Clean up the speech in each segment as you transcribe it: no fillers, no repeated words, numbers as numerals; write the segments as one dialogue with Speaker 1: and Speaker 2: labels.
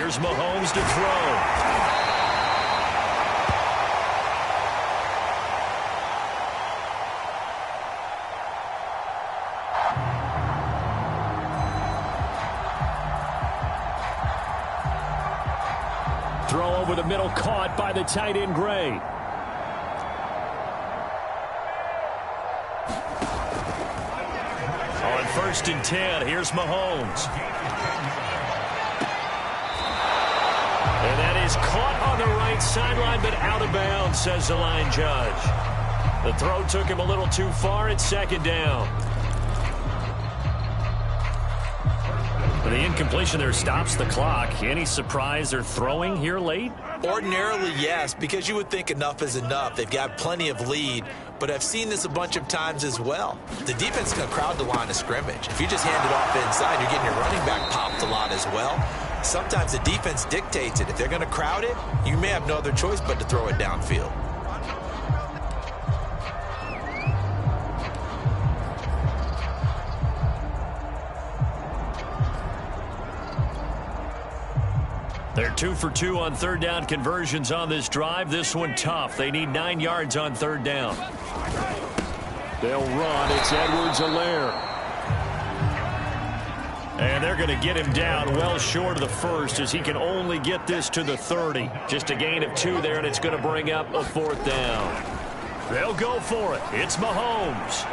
Speaker 1: Here's Mahomes to throw. Throw over the middle, caught by the tight end, Gray. On 1st and 10, here's Mahomes. And that is caught on the right sideline, but out of bounds, says the line judge. The throw took him a little too far. It's 2nd down. The incompletion there stops the clock. Any surprise they're throwing here late?
Speaker 2: Ordinarily, yes, because you would think enough is enough. They've got plenty of lead, but I've seen this a bunch of times as well. The defense is going to crowd the line of scrimmage. If you just hand it off inside, you're getting your running back popped a lot as well. Sometimes the defense dictates it. If they're going to crowd it, you may have no other choice but to throw it downfield.
Speaker 1: They're 2 for 2 on 3rd down conversions on this drive. This one tough. They need 9 yards on 3rd down. They'll run. It's Edwards-Helaire. And they're going to get him down well short of the first as he can only get this to the 30. Just a gain of 2 there, and it's going to bring up a 4th down. They'll go for it. It's Mahomes.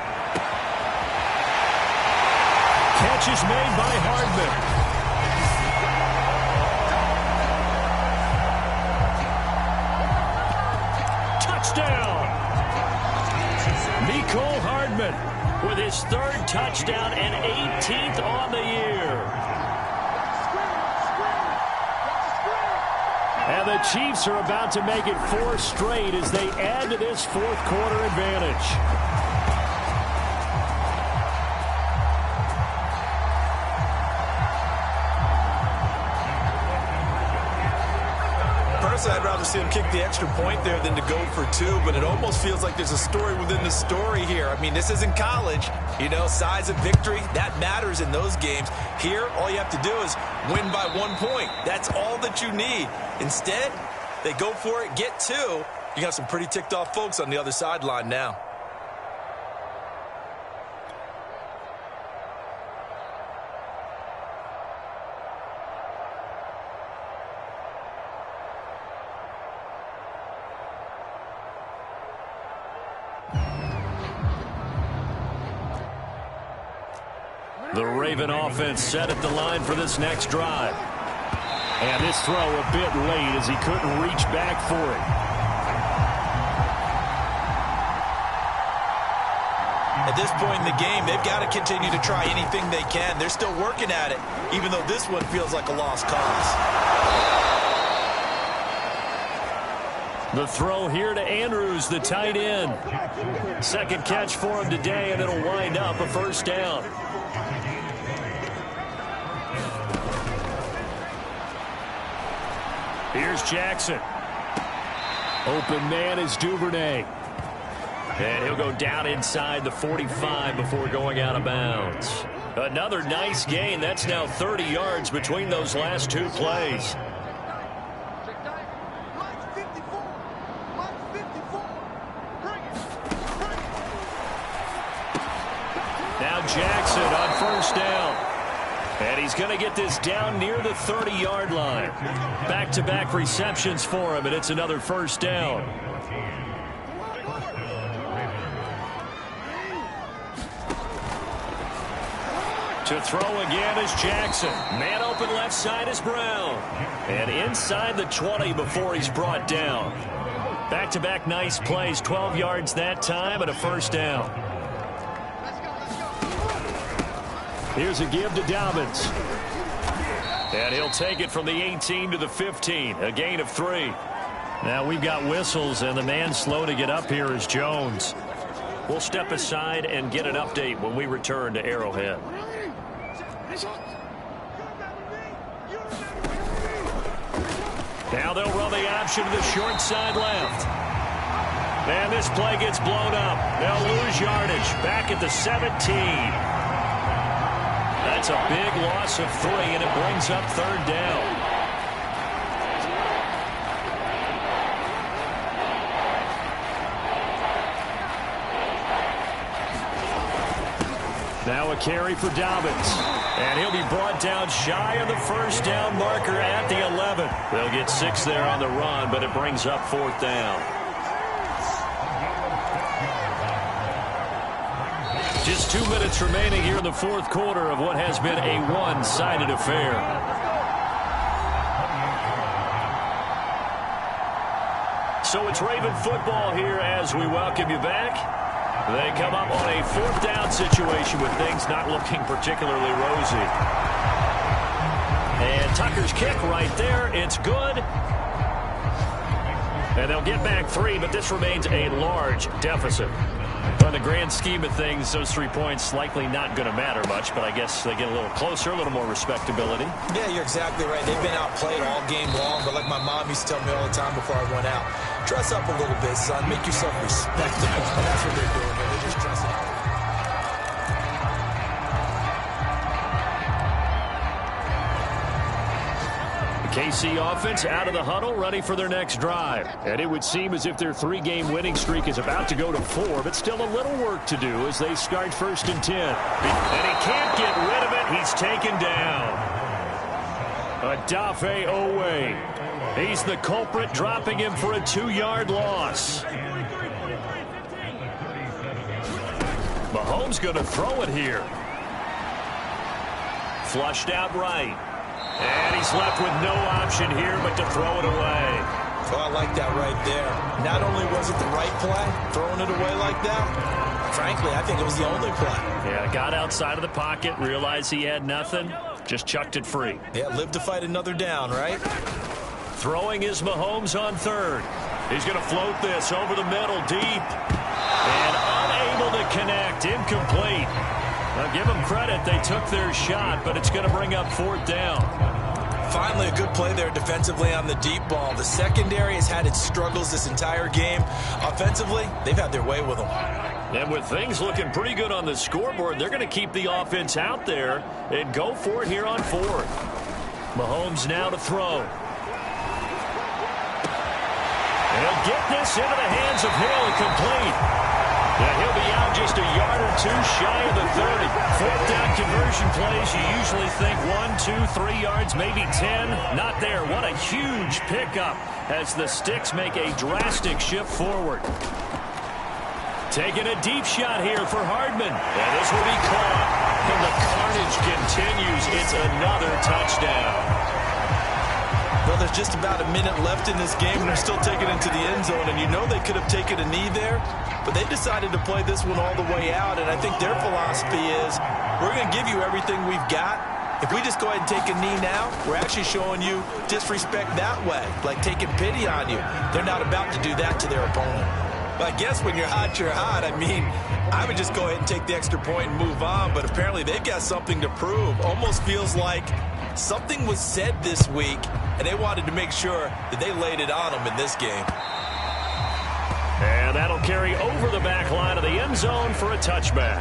Speaker 1: Catch is made by Hardman. Touchdown! Mecole Hardman with his 3rd touchdown and 18th on the year. And the Chiefs are about to make it 4 straight as they add to this 4th quarter advantage.
Speaker 3: I'd rather see him kick the extra point there than to go for 2, but it almost feels like there's a story within the story here. I mean, this isn't college. You know, size of victory, that matters in those games. Here, all you have to do is win by 1 point. That's all that you need. Instead, they go for it, get 2. You got some pretty ticked off folks on the other sideline now.
Speaker 1: The Raven offense set at the line for this next drive. And this throw a bit late as he couldn't reach back for it.
Speaker 2: At this point in the game, they've got to continue to try anything they can. They're still working at it, even though this one feels like a lost cause.
Speaker 1: The throw here to Andrews, the tight end. 2nd catch for him today, and it'll wind up a 1st down. Here's Jackson. Open man is Duvernay. And he'll go down inside the 45 before going out of bounds. Another nice gain. That's now 30 yards between those last 2 plays. Now Jackson on 1st down. And he's going to get this down near the 30-yard line. Back-to-back receptions for him, and it's another 1st down. To throw again is Jackson. Man open left side is Brown. And inside the 20 before he's brought down. Back-to-back nice plays, 12 yards that time, and a 1st down. Here's a give to Dobbins. And he'll take it from the 18 to the 15. A gain of 3. Now we've got whistles, and the man slow to get up here is Jones. We'll step aside and get an update when we return to Arrowhead. Now they'll run the option to the short side left. And this play gets blown up. They'll lose yardage back at the 17. That's a big loss of 3, and it brings up 3rd down. Now a carry for Dobbins. And he'll be brought down shy of the first down marker at the 11. They'll get 6 there on the run, but it brings up 4th down. Just 2 minutes remaining here in the 4th quarter of what has been a one-sided affair. So it's Raven football here as we welcome you back. They come up on a 4th down situation with things not looking particularly rosy. And Tucker's kick right there. It's good. And they'll get back 3, but this remains a large deficit. On the grand scheme of things, those 3 points likely not going to matter much, but I guess they get a little closer, a little more respectability.
Speaker 2: Yeah, you're exactly right. They've been outplayed all game long, but like my mom used to tell me all the time before I went out, dress up a little bit, son. Make yourself respectable. And that's what they're doing here. They're just dressing up.
Speaker 1: KC offense out of the huddle, ready for their next drive. And it would seem as if their 3-game winning streak is about to go to 4, but still a little work to do as they start 1st and 10. And he can't get rid of it. He's taken down. Adafe Owe. He's the culprit, dropping him for a 2-yard loss. Mahomes going to throw it here. Flushed out right. And he's left with no option here but to throw it away.
Speaker 2: Oh, I like that right there. Not only was it the right play, throwing it away like that, frankly, I think it was the only play.
Speaker 1: Yeah, got outside of the pocket, realized he had nothing, just chucked it free.
Speaker 2: Yeah, live to fight another down, right?
Speaker 1: Throwing is Mahomes on 3rd. He's going to float this over the middle, deep. And unable to connect, incomplete. Now, give them credit. They took their shot, but it's going to bring up 4th down.
Speaker 2: Finally, a good play there defensively on the deep ball. The secondary has had its struggles this entire game. Offensively, they've had their way with them.
Speaker 1: And with things looking pretty good on the scoreboard, they're going to keep the offense out there and go for it here on 4th. Mahomes now to throw. And he'll get this into the hands of Hill and complete. And he'll be out just a yard or 2 shy of the 30. 4th down conversion plays, you usually think 1, 2, 3 yards, maybe 10. Not there. What a huge pickup as the Sticks make a drastic shift forward. Taking a deep shot here for Hardman. And this will be caught. And the carnage continues. It's another touchdown.
Speaker 2: Well, there's just about a minute left in this game, and they're still taking it to the end zone. And you know they could have taken a knee there, but they decided to play this one all the way out. And I think their philosophy is, we're going to give you everything we've got. If we just go ahead and take a knee now, we're actually showing you disrespect that way, like taking pity on you. They're not about to do that to their opponent. But I guess when you're hot, you're hot. I mean, I would just go ahead and take the extra point and move on, but apparently they've got something to prove. Almost feels like something was said this week, and they wanted to make sure that they laid it on them in this game.
Speaker 1: And that'll carry over the back line of the end zone for a touchback.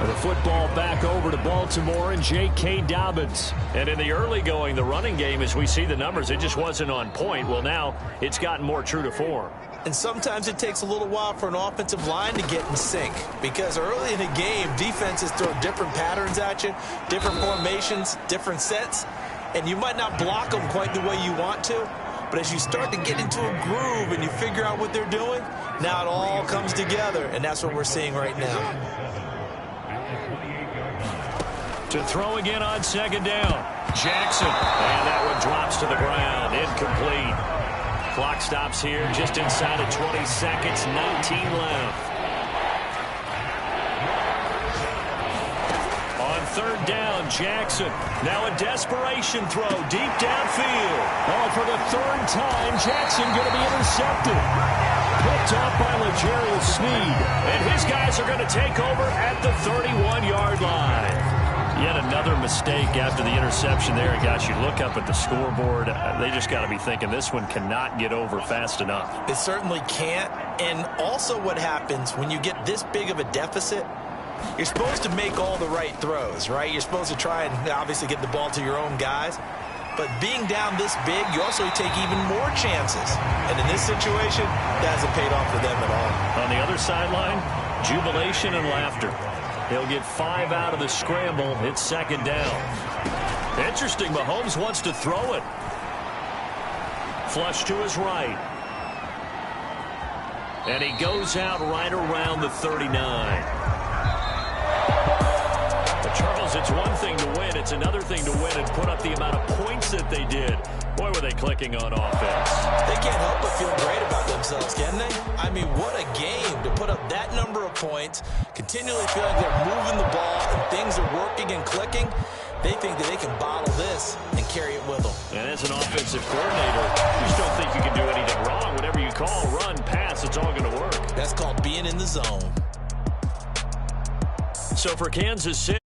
Speaker 1: The football back over to Baltimore and J.K. Dobbins. And in the early going, the running game, as we see the numbers, it just wasn't on point. Well, now it's gotten more true to form.
Speaker 2: And sometimes it takes a little while for an offensive line to get in sync, because early in a game, defenses throw different patterns at you, different formations, different sets, and you might not block them quite the way you want to. But as you start to get into a groove and you figure out what they're doing, now it all comes together, and that's what we're seeing right now.
Speaker 1: To throw again on 2nd down. Jackson. And that one drops to the ground. Incomplete. Clock stops here just inside of 20 seconds. 19 left. On 3rd down, Jackson. Now a desperation throw deep downfield. Oh, for the 3rd time, Jackson going to be intercepted. Picked up by L'Jarius Sneed. And his guys are going to take over at the 31-yard line. Yet another mistake after the interception there. Gosh, you look up at the scoreboard. They just got to be thinking this one cannot get over fast enough.
Speaker 2: It certainly can't. And also what happens when you get this big of a deficit, you're supposed to make all the right throws, right? You're supposed to try and obviously get the ball to your own guys. But being down this big, you also take even more chances. And in this situation, that hasn't paid off for them at all.
Speaker 1: On the other sideline, jubilation and laughter. He'll get 5 out of the scramble. It's second down. Interesting, Mahomes wants to throw it. Flush to his right. And he goes out right around the 39. Charles, it's one thing to win. It's another thing to win and put up the amount of points that they did. Boy, were they clicking on offense.
Speaker 2: They can't help but feel great about themselves, can they? I mean, what a game to put up that number of points, continually feeling they're moving the ball and things are working and clicking. They think that they can bottle this and carry it with them.
Speaker 1: And as an offensive coordinator, you just don't think you can do anything wrong. Whatever you call, run, pass, it's all going to work.
Speaker 2: That's called being in the zone.
Speaker 1: So for Kansas City,